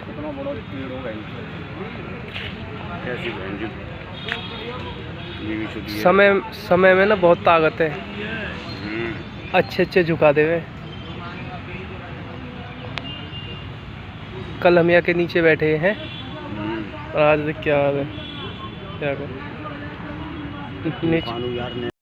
कितना बड़ा पेड़ होगा कैसी समय में ना बहुत ताकत है। अच्छे झुका देवे। कल हम यहाँ के नीचे बैठे हैं और आज देख क्या हाल है। क्या कर